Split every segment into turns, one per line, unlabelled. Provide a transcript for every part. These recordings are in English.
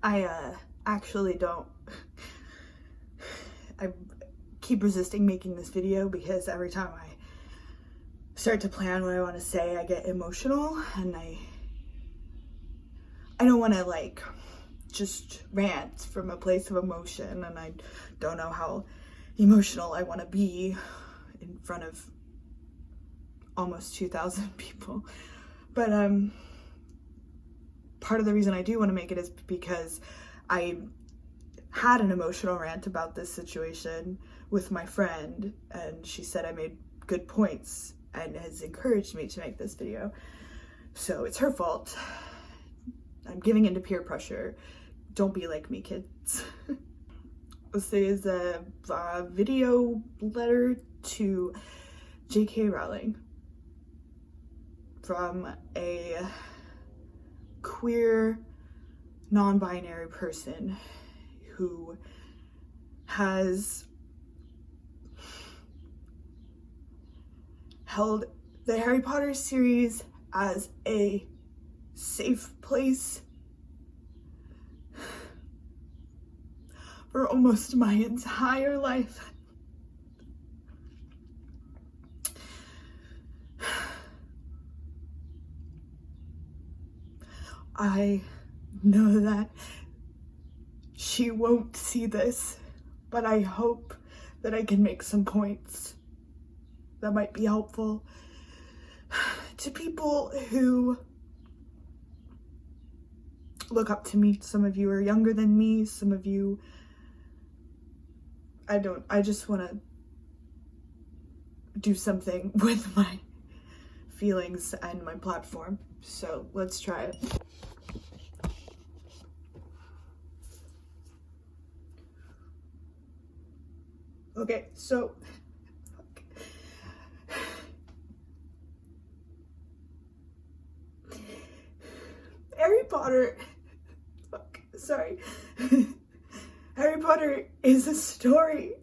I actually don't, I keep resisting making this video because every time I start to plan what I want to say, I get emotional, and I don't want to like just rant from a place of emotion, and I don't know how emotional I want to be in front of almost 2,000 people. But part of the reason I do want to make it is because I had an emotional rant about this situation with my friend, and she said I made good points and has encouraged me to make this video. So it's her fault. I'm giving into peer pressure. Don't be like me, kids. This is a video letter to JK Rowling from a queer, non-binary person who has held the Harry Potter series as a safe place for almost my entire life. I know that she won't see this, but I hope that I can make some points that might be helpful to people who look up to me. Some of you are younger than me, some of you, I just want to do something with my feelings and my platform. So let's try it. Okay, so Harry Potter, Harry Potter is a story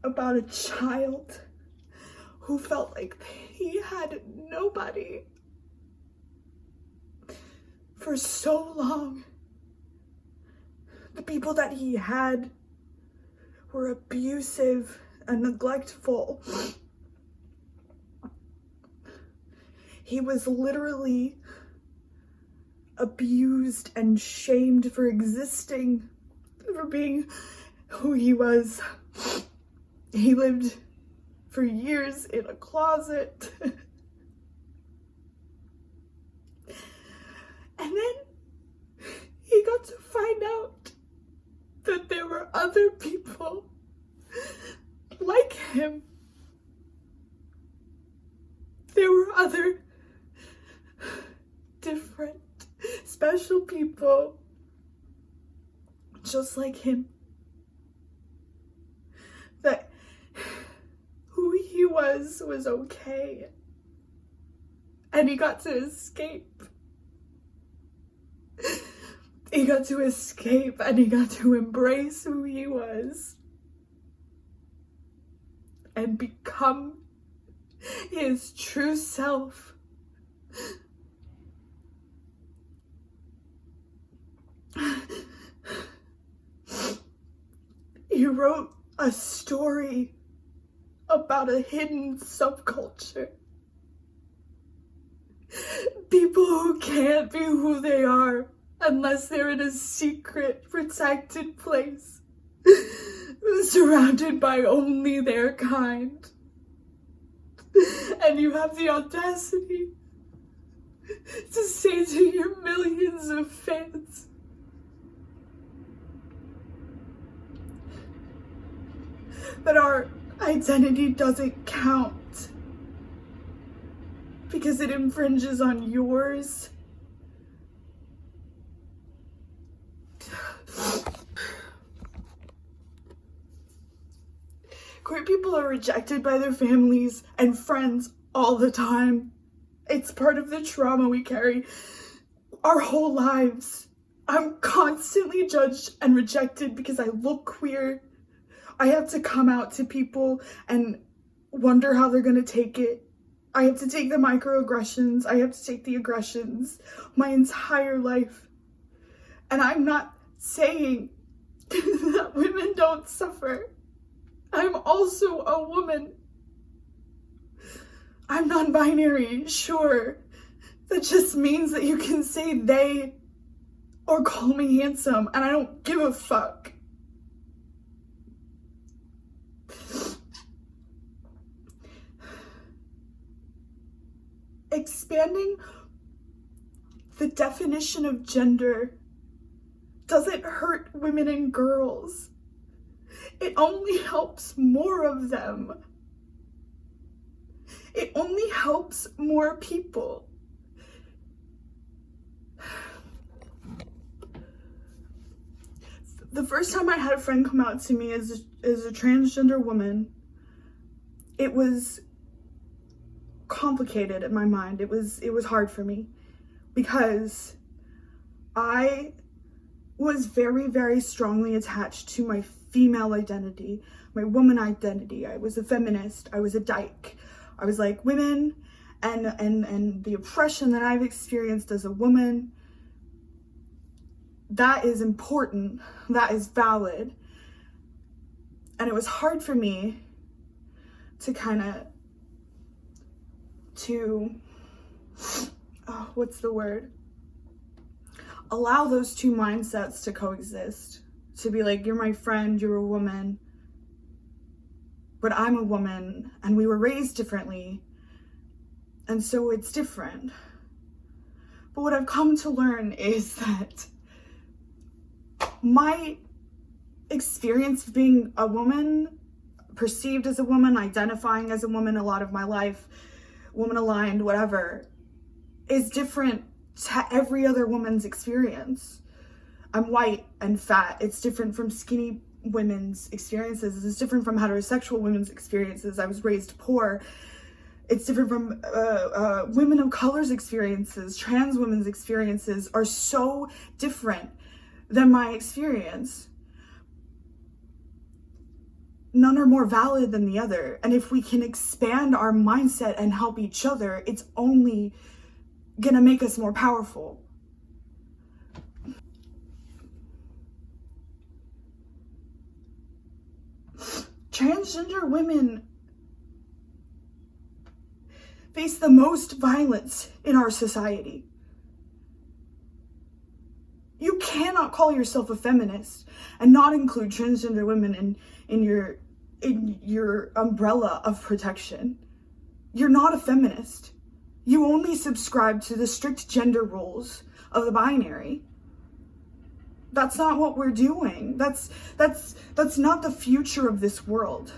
about a child who felt like he had nobody for so long. The people that he had were abusive and neglectful. He was literally abused and shamed for existing, for being who he was. He lived for years in a closet. And then he got to find out that there were other people like him. There were other different, special people just like him. That who he was okay. And he got to escape. He got to escape and he got to embrace who he was and become his true self. He wrote a story about a hidden subculture. People who can't be who they are unless they're in a secret, protected place, surrounded by only their kind. And you have the audacity to say to your millions of fans that our identity doesn't count because it infringes on yours. Queer people are rejected by their families and friends all the time. It's part of the trauma we carry our whole lives. I'm constantly judged and rejected because I look queer. I have to come out to people and wonder how they're gonna take it. I have to take the microaggressions. I have to take the aggressions my entire life. And I'm not saying that women don't suffer. I'm also a woman. I'm non-binary, sure. That just means that you can say they or call me handsome, and I don't give a fuck. Expanding the definition of gender doesn't hurt women and girls. It only helps more of them. It only helps more people. The first time I had a friend come out to me as a transgender woman, it was complicated in my mind. It was hard for me because I was very, very strongly attached to my female identity, my woman identity. I was a feminist. I was a dyke. I was like, women and the oppression that I've experienced as a woman, that is important, that is valid. And it was hard for me to kind of, what's the word? Allow those two mindsets to coexist. To be like, you're my friend, you're a woman, but I'm a woman, and we were raised differently, and so it's different. But what I've come to learn is that my experience of being a woman, perceived as a woman, identifying as a woman a lot of my life, woman aligned, whatever, is different to every other woman's experience. I'm white and fat. It's different from skinny women's experiences. It's different from heterosexual women's experiences. I was raised poor. It's different from women of color's experiences. Trans women's experiences are so different than my experience. None are more valid than the other. And if we can expand our mindset and help each other, it's only gonna make us more powerful. Transgender women face the most violence in our society. You cannot call yourself a feminist and not include transgender women in your umbrella of protection. You're not a feminist. You only subscribe to the strict gender roles of the binary. That's not what we're doing. That's not the future of this world.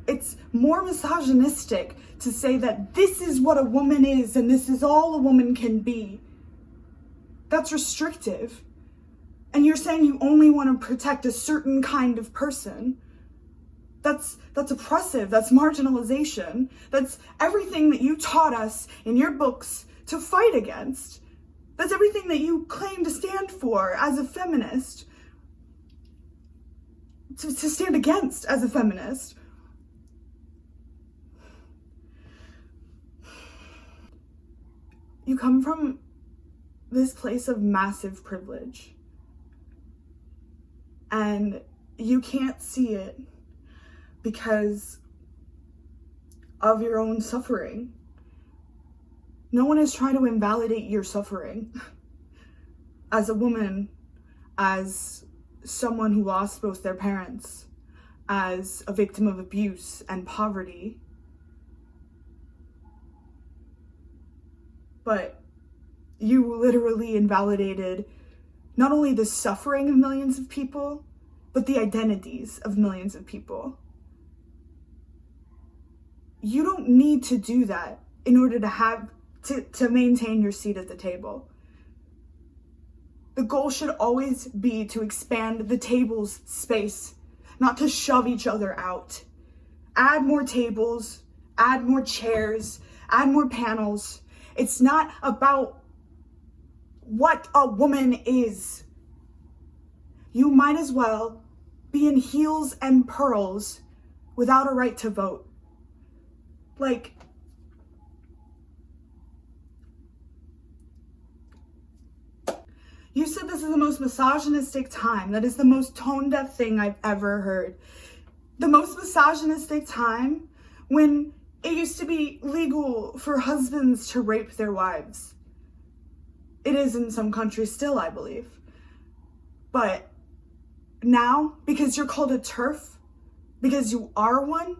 It's more misogynistic to say that this is what a woman is and this is all a woman can be. That's restrictive. And you're saying you only want to protect a certain kind of person. That's oppressive. That's marginalization. That's everything that you taught us in your books to fight against. That's everything that you claim to stand for as a feminist. To stand against as a feminist. You come from this place of massive privilege. And you can't see it because of your own suffering. No one is trying to invalidate your suffering. As a woman, as someone who lost both their parents, as a victim of abuse and poverty. But you literally invalidated not only the suffering of millions of people, but the identities of millions of people. You don't need to do that in order to maintain your seat at the table. The goal should always be to expand the table's space, not to shove each other out. Add more tables, add more chairs, add more panels. It's not about what a woman is. You might as well be in heels and pearls without a right to vote. Like, You said this is the most misogynistic time. That is the most tone-deaf thing I've ever heard. The most misogynistic time when it used to be legal for husbands to rape their wives. It is in some countries still, I believe. But now, because you're called a TERF, because you are one,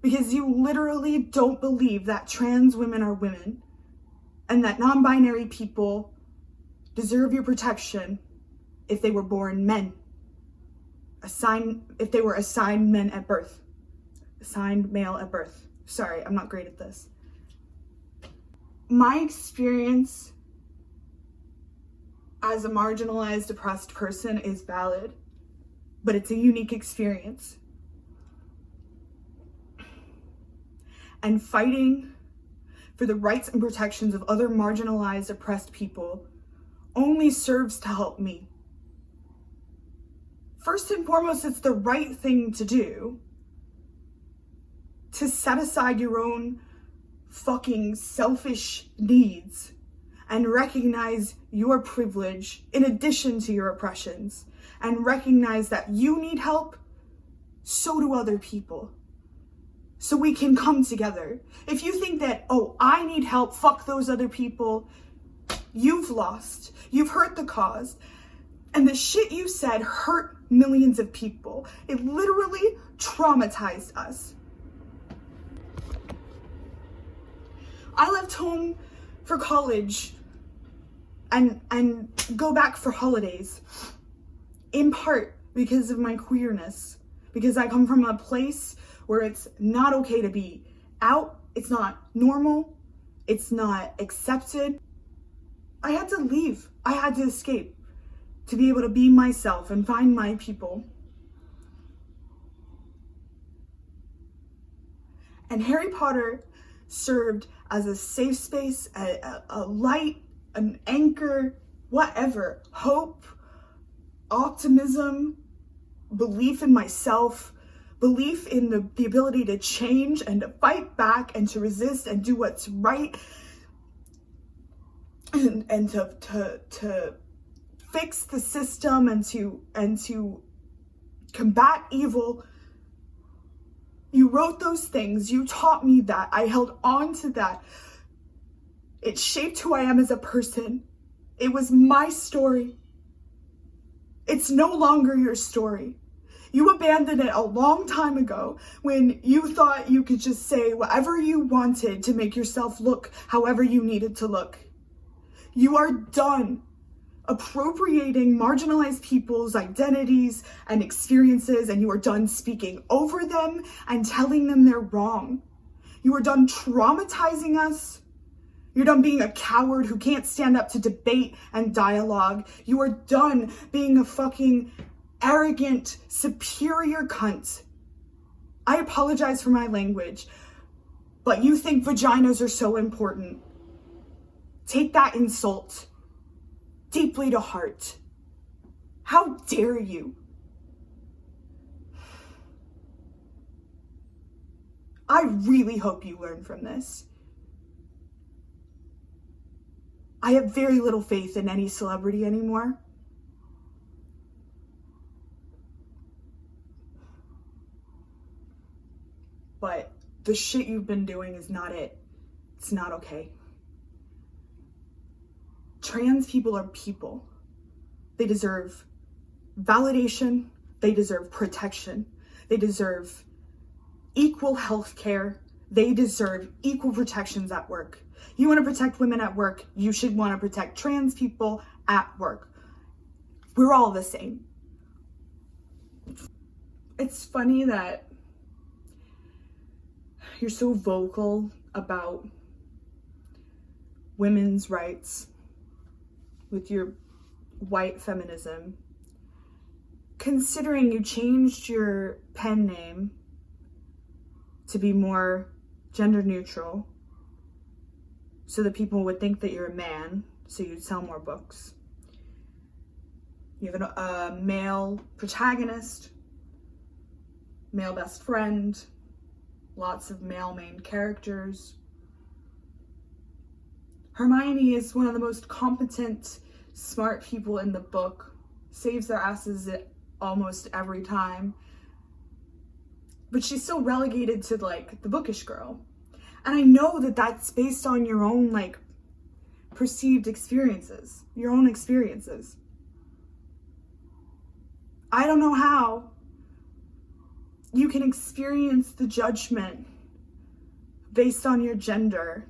because you literally don't believe that trans women are women and that non-binary people deserve your protection if they were born men. If they were assigned men at birth. Assigned male at birth. Sorry, I'm not great at this. My experience as a marginalized, oppressed person is valid, but it's a unique experience. And fighting for the rights and protections of other marginalized, oppressed people only serves to help me. First and foremost, it's the right thing to do to set aside your own fucking selfish needs and recognize your privilege in addition to your oppressions, and recognize that you need help, so do other people. So we can come together. If you think that, oh, I need help, fuck those other people, you've lost. You've hurt the cause. And the shit you said hurt millions of people. It literally traumatized us. I left home for college and go back for holidays, in part because of my queerness, because I come from a place where it's not okay to be out, it's not normal, it's not accepted. I had to leave, I had to escape to be able to be myself and find my people. And Harry Potter served as a safe space, a light, an anchor, whatever, hope, optimism, belief in myself, belief in the ability to change and to fight back and to resist and do what's right, and to fix the system and to combat evil. You wrote those things, you taught me that, I held on to that. It shaped who I am as a person. It was my story. It's no longer your story. You abandoned it a long time ago when you thought you could just say whatever you wanted to make yourself look however you needed to look. You are done appropriating marginalized people's identities and experiences, and you are done speaking over them and telling them they're wrong. You are done traumatizing us. You're done being a coward who can't stand up to debate and dialogue. You are done being a fucking arrogant, superior cunt. I apologize for my language, but you think vaginas are so important. Take that insult deeply to heart. How dare you? I really hope you learn from this. I have very little faith in any celebrity anymore. But the shit you've been doing is not it. It's not okay. Trans people are people. They deserve validation. They deserve protection. They deserve equal health care. They deserve equal protections at work. You want to protect women at work, you should want to protect trans people at work. We're all the same. It's funny that you're so vocal about women's rights with your white feminism, considering you changed your pen name to be more gender neutral so that people would think that you're a man, so you'd sell more books. You have a male protagonist, male best friend, lots of male main characters. Hermione is one of the most competent smart people in the book, saves their asses almost every time, but she's still relegated to like the bookish girl. And I know that that's based on your own like perceived experiences, your own experiences. I don't know how you can experience the judgment based on your gender.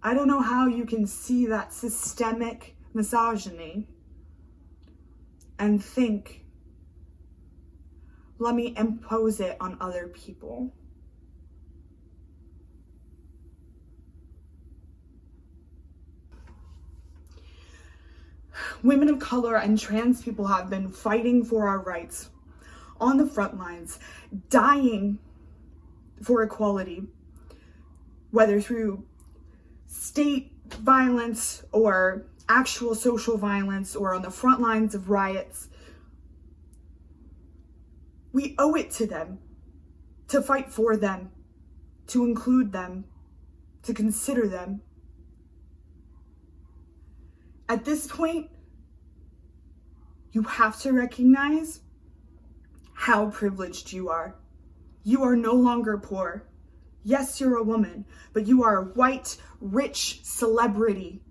I don't know how you can see that systemic misogyny and think, let me impose it on other people. Women of color and trans people have been fighting for our rights on the front lines, dying for equality, whether through state violence or actual social violence or on the front lines of riots. We owe it to them to fight for them, to include them, to consider them. At this point, you have to recognize how privileged you are. You are no longer poor. Yes, you're a woman, but you are a white, rich celebrity.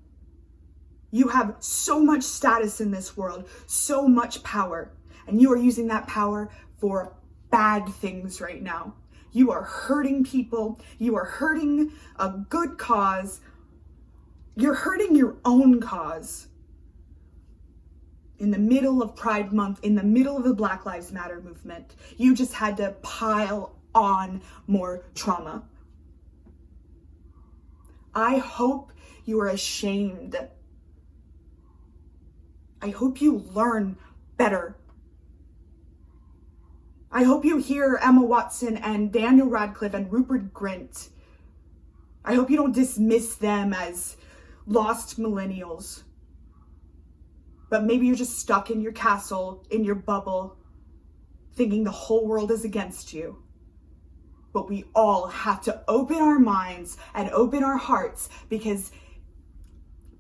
You have so much status in this world, so much power, and you are using that power for bad things right now. You are hurting people. You are hurting a good cause. You're hurting your own cause. In the middle of Pride Month, in the middle of the Black Lives Matter movement, you just had to pile on more trauma. I hope you are ashamed. I hope you learn better. I hope you hear Emma Watson and Daniel Radcliffe and Rupert Grint. I hope you don't dismiss them as lost millennials. But maybe you're just stuck in your castle, in your bubble, thinking the whole world is against you. But we all have to open our minds and open our hearts, because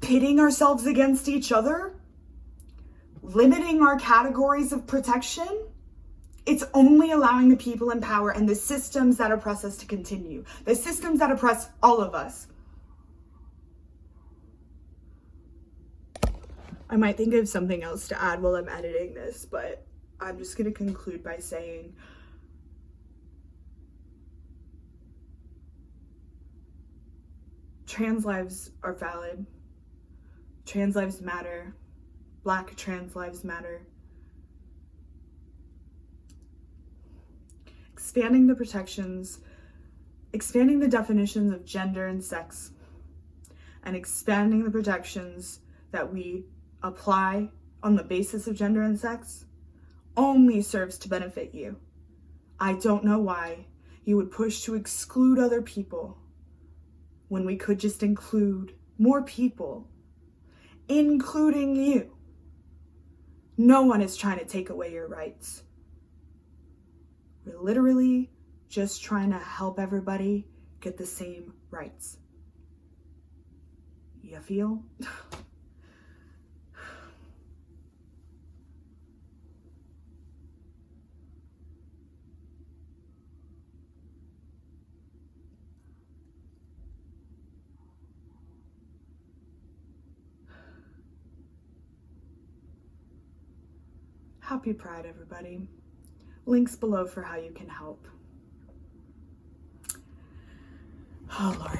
pitting ourselves against each other, limiting our categories of protection, it's only allowing the people in power and the systems that oppress us to continue. The systems that oppress all of us. I might think of something else to add while I'm editing this, but I'm just going to conclude by saying trans lives are valid. Trans lives matter. Black trans lives matter. Expanding the protections, expanding the definitions of gender and sex, and expanding the protections that we apply on the basis of gender and sex only serves to benefit you. I don't know why you would push to exclude other people when we could just include more people, including you. No one is trying to take away your rights. We're literally just trying to help everybody get the same rights. You feel? Happy Pride, everybody. Links below for how you can help. Oh, Lord.